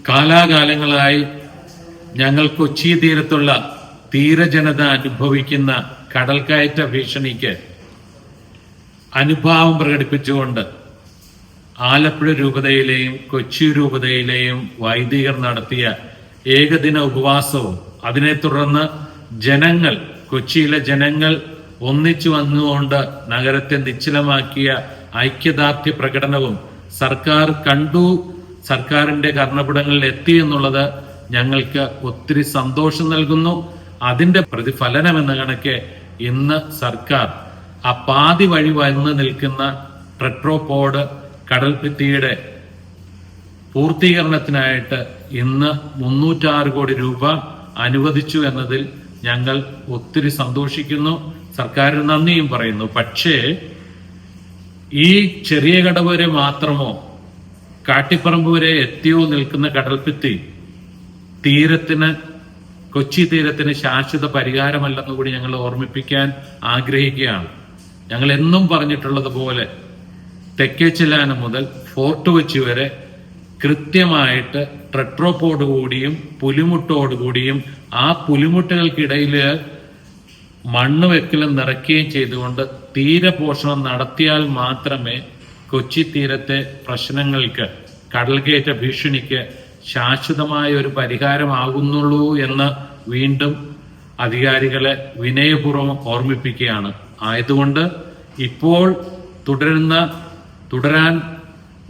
കാലാകാലങ്ങളായി ഞങ്ങൾ കൊച്ചി തീരത്തുള്ള തീരജനത അനുഭവിക്കുന്ന കടൽക്കയറ്റ ഭീഷണിക്ക് അനുഭാവം പ്രകടിപ്പിച്ചുകൊണ്ട് ആലപ്പുഴ രൂപതയിലെയും കൊച്ചി രൂപതയിലെയും വൈദികർ നടത്തിയ ഏകദിന ഉപവാസവും അതിനെ തുടർന്ന് കൊച്ചിയിലെ ജനങ്ങൾ ഒന്നിച്ചു വന്നുകൊണ്ട് നഗരത്തെ നിശ്ചലമാക്കിയ ഐക്യദാർഢ്യ പ്രകടനവും സർക്കാർ കണ്ടു, സർക്കാരിന്റെ കർണപുടങ്ങളിൽ എത്തി എന്നുള്ളത് ഞങ്ങൾക്ക് ഒത്തിരി സന്തോഷം നൽകുന്നു. അതിന്റെ പ്രതിഫലനം എന്ന കണക്ക് ഇന്ന് സർക്കാർ ആ പാതി വഴി വന്ന് നിൽക്കുന്ന ടെട്രോപോഡ് കടൽഭിത്തിയുടെ പൂർത്തീകരണത്തിനായിട്ട് ഇന്ന് 306 കോടി രൂപ അനുവദിച്ചു എന്നതിൽ ഞങ്ങൾ ഒത്തിരി സന്തോഷിക്കുന്നു, സർക്കാരിന് നന്ദിയും പറയുന്നു. പക്ഷേ ഈ ചെറിയ കടവ് വരെ മാത്രമോ കാട്ടിപ്പറമ്പ് വരെ എത്തിയോ നിൽക്കുന്ന കടൽഭിത്തി കൊച്ചി തീരത്തിന് ശാശ്വത പരിഹാരമല്ലെന്ന് കൂടി ഞങ്ങൾ ഓർമ്മിപ്പിക്കാൻ ആഗ്രഹിക്കുകയാണ്. ഞങ്ങൾ എന്നും പറഞ്ഞിട്ടുള്ളത് പോലെ തെക്കേച്ചിലാനം മുതൽ ഫോർട്ട് കൊച്ചി വരെ കൃത്യമായിട്ട് ടെട്രോപോഡ് കൂടിയും പുലിമുട്ടോടുകൂടിയും ആ പുലിമുട്ടുകൾക്കിടയിൽ മണ്ണ് വെക്കലും നിറയ്ക്കുകയും ചെയ്തുകൊണ്ട് തീരപോഷണം നടത്തിയാൽ മാത്രമേ കൊച്ചി തീരത്തെ പ്രശ്നങ്ങൾക്ക്, കടൽക്കയറ്റ ഭീഷണിക്ക് ശാശ്വതമായ ഒരു പരിഹാരമാകുന്നുള്ളൂ എന്ന് വീണ്ടും അധികാരികളെ വിനയപൂർവ്വം ഓർമ്മിപ്പിക്കുകയാണ്. ആയതുകൊണ്ട് ഇപ്പോൾ തുടരാൻ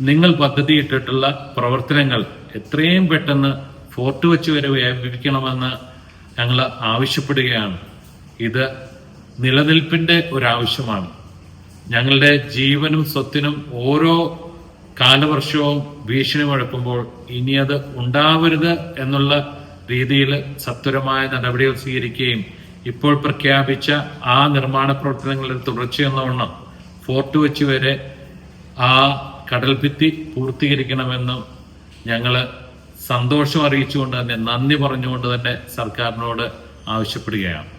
നിങ്ങൾ പദ്ധതിയിട്ടിട്ടുള്ള പ്രവർത്തനങ്ങൾ എത്രയും പെട്ടെന്ന് ഫോർട്ട് കൊച്ചി വരെ വ്യാപിപ്പിക്കണമെന്ന് ഞങ്ങൾ ആവശ്യപ്പെടുകയാണ്. ഇത് നിലനിൽപ്പിന്റെ ഒരാവശ്യമാണ്. ഞങ്ങളുടെ ജീവനും സ്വത്തിനും ഓരോ കാലവർഷവും ഭീഷണി മുഴക്കുമ്പോൾ ഇനി അത് ഉണ്ടാവരുത് എന്നുള്ള രീതിയിൽ സത്വരമായ നടപടികൾ സ്വീകരിക്കുകയും ഇപ്പോൾ പ്രഖ്യാപിച്ച ആ നിർമ്മാണ പ്രവർത്തനങ്ങളിൽ തുടർച്ചയെന്നോണം ഫോർട്ട് കൊച്ചി വരെ ആ കടൽഭിത്തി പൂർത്തീകരിക്കണമെന്നും ഞങ്ങൾ സന്തോഷം അറിയിച്ചുകൊണ്ട് തന്നെ, നന്ദി പറഞ്ഞുകൊണ്ട് തന്നെ സർക്കാരിനോട് ആവശ്യപ്പെടുകയാണ്.